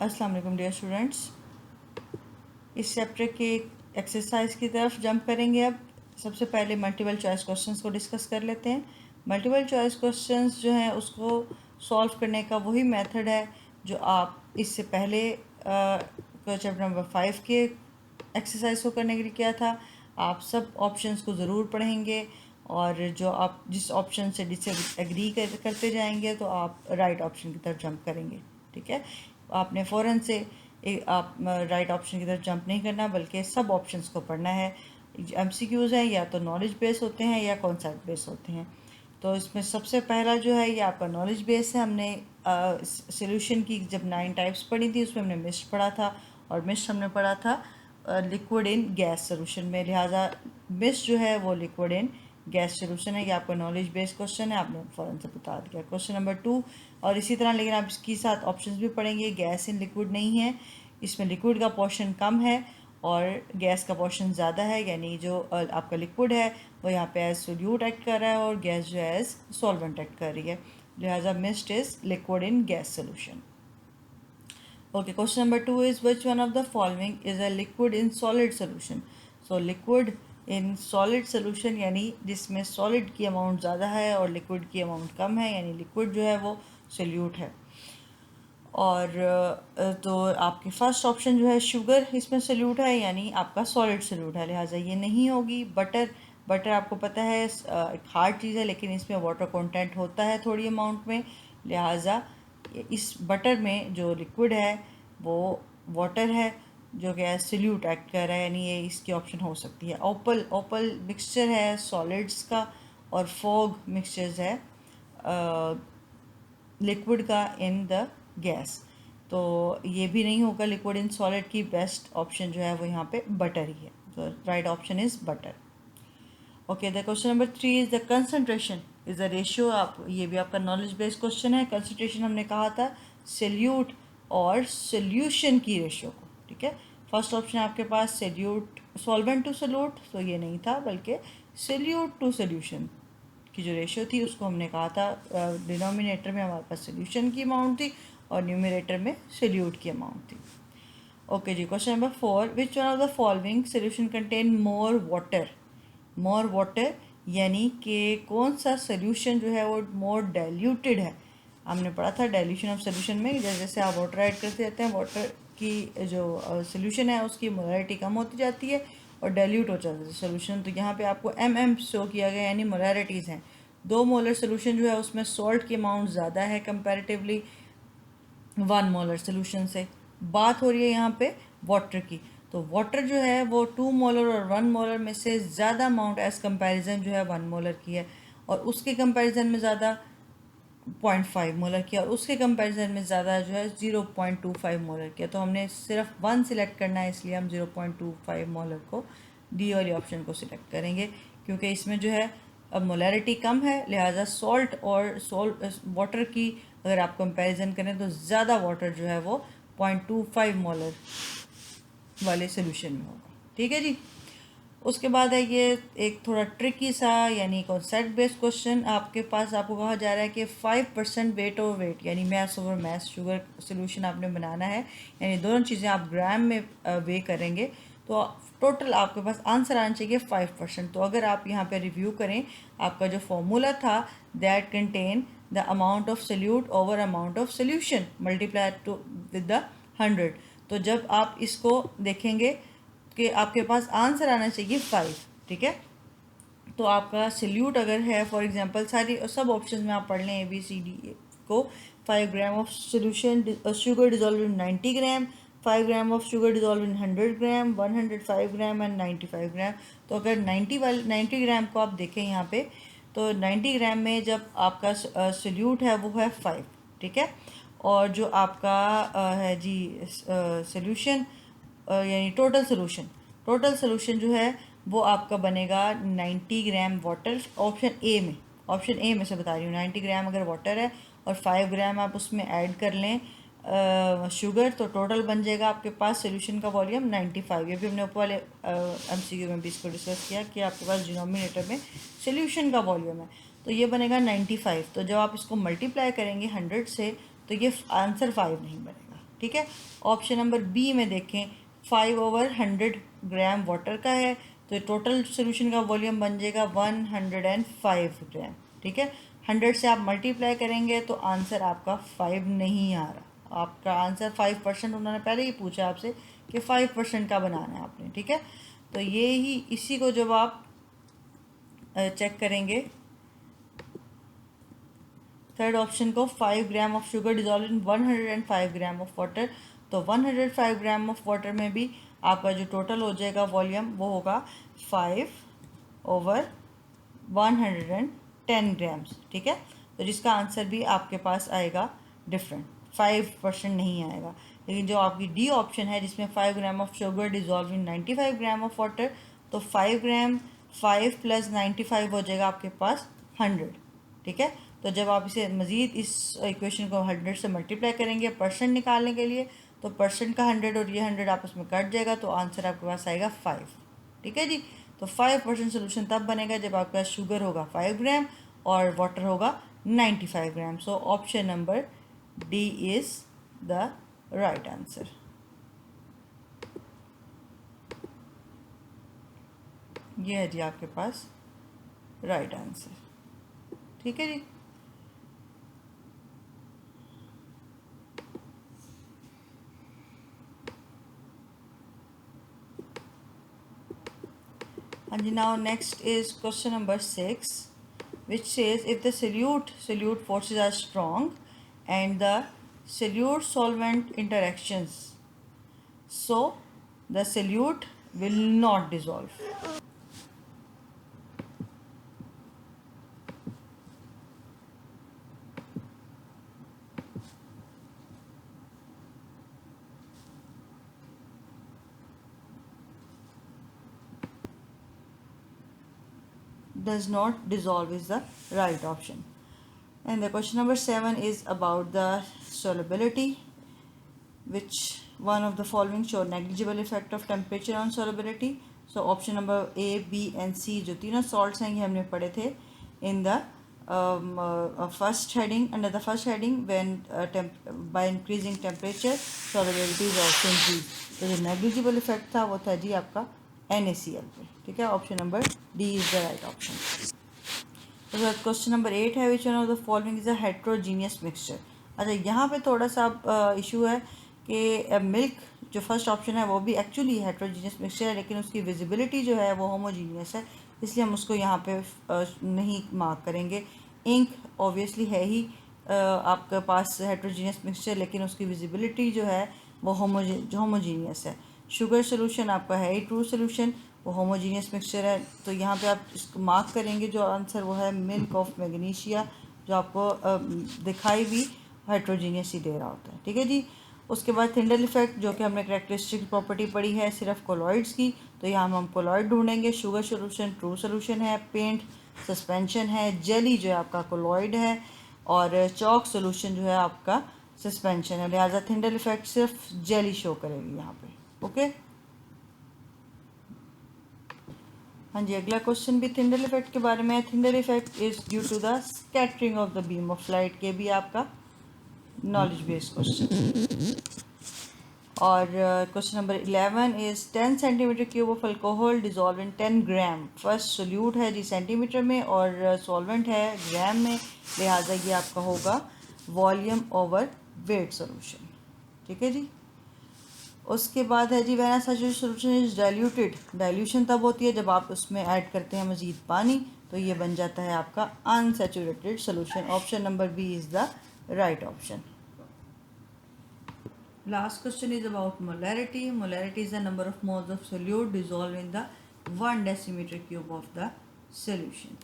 अस्सलाम वालेकुम dear students. इस चैप्टर के एक्सरसाइज की तरफ जंप करेंगे। अब सबसे पहले मल्टीपल चॉइस क्वेश्चंस को डिस्कस कर लेते हैं। मल्टीपल चॉइस क्वेश्चंस जो हैं उसको सॉल्व करने का वही मेथड है जो आप इससे पहले चैप्टर नंबर 5 के एक्सरसाइज को करने के लिए किया था। आप सब ऑप्शंस को ज़रूर पढ़ेंगे और जो आप जिस ऑप्शन से डिसएग्री करते जाएंगे तो आप राइट ऑप्शन की तरफ जंप करेंगे। ठीक है, आपने फ़ौरन से आप राइट ऑप्शन की तरफ जंप नहीं करना बल्कि सब ऑप्शंस को पढ़ना है। एमसीक्यूज़ हैं या तो नॉलेज बेस होते हैं या कॉन्सेप्ट बेस होते हैं। तो इसमें सबसे पहला जो है ये आपका नॉलेज बेस है। हमने सॉल्यूशन की जब 9 टाइप्स पढ़ी थी उसमें हमने मिस्ट पढ़ा था और मिस्ट हमने पढ़ा था लिक्विड इन गैस सोल्यूशन में। लिहाजा मिस्ट जो है वो लिक्विड इन गैस सोल्यूशन है। ये आपका नॉलेज बेस्ड क्वेश्चन है, आपने फ़ौरन से बता दिया। क्वेश्चन नंबर 2 और इसी तरह, लेकिन आप इसके साथ ऑप्शंस भी पढ़ेंगे। गैस इन लिक्विड नहीं है, इसमें लिक्विड का पोर्शन कम है और गैस का पोर्शन ज़्यादा है, यानी जो आपका लिक्विड है वो यहाँ पे एज सोल्यूट एक्ट कर रहा है और गैस जो है एज सॉल्वेंट एक्ट कर रही है। लिहाजा mist is liquid in gas solution. Okay, question number 2 is which one of the following is a liquid in solid solution? So liquid in solid solution यानी जिसमें solid की amount ज़्यादा है और liquid की अमाउंट कम है, यानी liquid जो है वो solute है। और तो आपकी फर्स्ट ऑप्शन जो है शुगर इसमें सल्यूट है, यानी आपका सॉलिड सल्यूट है, लिहाजा ये नहीं होगी। बटर आपको पता है एक हार्ड चीज़ है लेकिन इसमें वाटर कंटेंट होता है थोड़ी अमाउंट में, लिहाजा इस बटर में जो लिक्विड है वो वाटर है जो कि सल्यूट एक्ट कर रहा है, यानी ये इसकी ऑप्शन हो सकती है। ओपल मिक्सचर है सॉलिड्स का और फॉग मिक्सचर्स है लिक्विड का इन द गैस, तो ये भी नहीं होगा। लिक्विड इन सॉलिड की बेस्ट ऑप्शन जो है वो यहाँ पे बटर ही है, तो right option is butter. Okay, the question number 3 is the concentration is the ratio. आप ये भी आपका नॉलेज बेस्ड क्वेश्चन है। कंसनट्रेशन हमने कहा था सल्यूट और सोल्यूशन की रेशियो को। ठीक है, फर्स्ट ऑप्शन आपके पास सल्यूट सॉल्वेंट टू सल्यूट, तो ये नहीं था बल्कि सल्यूट टू सोल्यूशन की जो रेशियो थी उसको हमने कहा था डिनोमिनेटर में हमारे पास सोल्यूशन की अमाउंट थी और न्यूमरेटर में सल्यूट की अमाउंट थी। ओके जी, question number 4, which one of the following solution contain more water यानी कि कौन सा सोल्यूशन जो है वो मोर डाइल्यूटेड है। हमने पढ़ा था डाइल्यूशन ऑफ सोल्यूशन में जैसे जैसे आप वाटर ऐड करते जाते हैं वाटर की जो सोल्यूशन है उसकी मोलैरिटी कम होती जाती है और डाइल्यूट हो जाता है सोल्यूशन। तो यहाँ पे आपको शो किया गया, यानी मोलैरिटीज़ हैं। 2 मोलर सोल्यूशन जो है उसमें सॉल्ट की अमाउंट ज़्यादा है कंपैरेटिवली 1 मोलर सोल्यूशन से। बात हो रही है यहाँ पे वाटर की, तो वाटर जो है वो 2 मोलर और 1 मोलर में से ज़्यादा अमाउंट एज कंपैरिजन जो है 1 मोलर की है और उसके कंपैरिजन में ज़्यादा 0.5 मोलर किया और उसके कंपैरिजन में ज़्यादा जो है 0.25 मोलर किया। तो हमने सिर्फ 1 सिलेक्ट करना है, इसलिए हम 0.25 मोलर को डी वाली ऑप्शन को सिलेक्ट करेंगे, क्योंकि इसमें जो है अब मोलैरिटी कम है, लिहाजा सॉल्ट और वाटर की अगर आप कंपैरिजन करें तो ज़्यादा वाटर जो है वो 0.25 मोलर वाले सोल्यूशन में होगा। ठीक है जी, उसके बाद है ये एक थोड़ा ट्रिकी सा यानी कॉन्सेप्ट बेस्ड क्वेश्चन। आपको कहा जा रहा है कि 5% वेट ओवर वेट यानी mass over mass sugar solution आपने बनाना है, यानी दोनों चीज़ें आप ग्राम में वे करेंगे तो टोटल आपके पास आंसर आना चाहिए 5%। तो अगर आप यहाँ पे रिव्यू करें, आपका जो फॉर्मूला था that contain the amount of solute over amount of solution multiply two with the 100। तो जब आप इसको देखेंगे कि आपके पास आंसर आना चाहिए 5। ठीक है, तो आपका सल्यूट अगर है फॉर एग्जांपल सारी सब ऑप्शंस में आप पढ़ लें ABCD को, 5 gram of solution sugar dissolve in 90 gram, 5 gram of sugar dissolve in 100 gram, 105 gram and 95 ग्राम। तो अगर 90 ग्राम को आप देखें यहाँ पे, तो 90 ग्राम में जब आपका सल्यूट है वो है 5। ठीक है, और जो आपका है जी सल्यूशन यानी टोटल सोल्यूशन जो है वो आपका बनेगा 90 ग्राम वाटर। ऑप्शन ए में से बता रही हूँ, 90 ग्राम अगर वाटर है और 5 ग्राम आप उसमें ऐड कर लें शुगर, तो टोटल बन जाएगा आपके पास सोल्यूशन का वॉल्यूम 95। ये भी हमने ऊपर वाले MCQ में भी इसको डिस्कस किया कि आपके पास डिनोमिनेटर में सोल्यूशन का वॉल्यूम है, तो ये बनेगा 95। तो जब आप इसको मल्टीप्लाई करेंगे 100 से तो ये आंसर 5 नहीं बनेगा। ठीक है। ऑप्शन नंबर बी में देखें 5/100 ग्राम वाटर का है, तो टोटल सोल्यूशन का वॉल्यूम बन जाएगा 105 ग्राम। ठीक है, 100 से आप मल्टीप्लाई करेंगे तो आंसर आपका 5 नहीं आ रहा। आपका आंसर 5%, उन्होंने पहले ही पूछा आपसे कि 5% का बनाना है आपने। ठीक है, तो ये ही इसी को जब आप चेक करेंगे थर्ड ऑप्शन को, 5 gram of sugar dissolve in 105 gram of water, तो 105 ग्राम ऑफ वाटर में भी आपका जो टोटल हो जाएगा वॉल्यूम वो होगा 5/110 ग्राम्स। ठीक है, तो जिसका आंसर भी आपके पास आएगा डिफरेंट, 5% नहीं आएगा। लेकिन जो आपकी डी ऑप्शन है जिसमें 5 gram of sugar dissolve in 95 gram of water, तो 5 ग्राम 5 + 95 हो जाएगा आपके पास 100। ठीक है, तो जब आप इसे मज़ीद इस इक्वेशन को 100 से मल्टीप्लाई करेंगे परसेंट निकालने के लिए, तो परसेंट का 100 और ये 100 आपस में कट जाएगा, तो आंसर आपके पास आएगा 5। ठीक है जी, तो 5% सोल्यूशन तब बनेगा जब आपके पास शुगर होगा 5 ग्राम और वाटर होगा 95 gram. So option number D is the right answer. ये है जी आपके पास राइट आंसर। ठीक है जी, and now next is question number 6, which says if the solute forces are strong and the solute solvent interactions, so the solute will not dissolve. Does not dissolve is the right option. And the question number 7 is about the solubility, which one of the following show negligible effect of temperature on solubility. So option number A, B and C जो तीनों salts हैं ये हमने पढ़े थे in the first heading, under the first heading, when by increasing temperature solubility is also increased. तो जो negligible effect था वो था जी आपका NaCl पे। ठीक है, option number D is the right option. उसके बाद क्वेश्चन नंबर 8 है विच one of the following is a heterogeneous mixture. अच्छा, यहाँ पे थोड़ा सा इशू है कि मिल्क जो फर्स्ट ऑप्शन है वो भी एक्चुअली हेट्रोजीनियस मिक्सचर है, लेकिन उसकी विजिबिलिटी जो है वो होमोजीनियस है, इसलिए हम उसको यहाँ पे नहीं मार्क करेंगे। इंक ऑब्वियसली है ही आपके पास हेट्रोजीनियस मिक्सचर, लेकिन उसकी विजिबिलिटी जो है वो होमोजीनियस है। शुगर सोल्यूशन आपका है ही ट्रू सोल्यूशन, वो होमोजीनियस मिक्सचर है, तो यहाँ पे आप इसको मार्क करेंगे। जो आंसर वो है मिल्क ऑफ मैग्नीशिया, जो आपको दिखाई भी हेट्रोजीनियस ही दे रहा होता है। ठीक है जी, उसके बाद थिंडल इफेक्ट जो कि हमने करेक्टरिस्टिक प्रॉपर्टी पढ़ी है सिर्फ कोलॉइड्स की, तो यहाँ हम कोलॉइड ढूंढेंगे। शुगर सोल्यूशन ट्रू सोल्यूशन है, पेंट सस्पेंशन है, जेली जो है आपका कोलॉइड है, और चॉक सोल्यूशन जो है आपका सस्पेंशन है। लिहाजा थिंडल इफेक्ट सिर्फ जेली शो करेगी यहाँ पे। ओके, हाँ जी, अगला क्वेश्चन भी थिंडल इफेक्ट के बारे में है। Tyndall effect is due to the scattering of the beam of light, के भी आपका नॉलेज बेस्ड क्वेश्चन। और question number 11 is 10 centimetre cube of alcohol dissolve in 10 gram. First solute है जी सेंटीमीटर में और सॉल्वेंट है ग्राम में, लिहाजा ये आपका होगा वॉल्यूम ओवर वेट सोल्यूशन। ठीक है जी, उसके बाद है जी when a such solution is diluted. Dilution तब होती है जब आप उसमें ऐड करते हैं मज़ीद पानी, तो ये बन जाता है आपका unsaturated solution. Option number B is the right option. Last question is about molarity. Molarity is the number of moles of solute dissolved in the 1 decimeter cube of the solution.